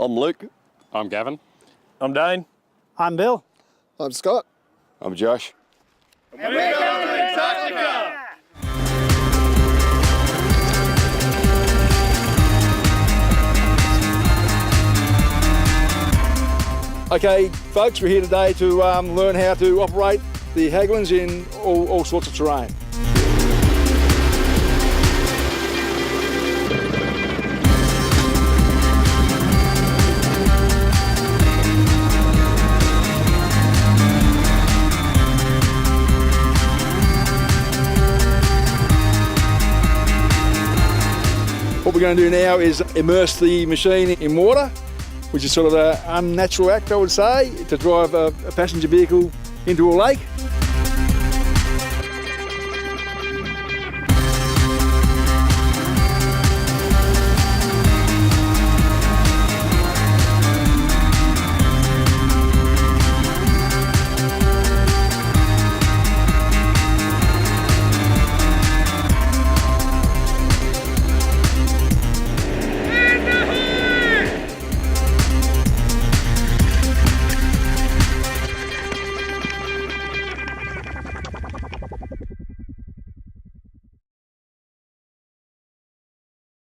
I'm Luke. I'm Gavin. I'm Dane. I'm Bill. I'm Scott. I'm Josh. And we're going to Antarctica! Okay, folks, we're here today to learn how to operate the Hägglunds in all sorts of terrain. What we're going to do now is immerse the machine in water, which is sort of an unnatural act, I would say, to drive a passenger vehicle into a lake.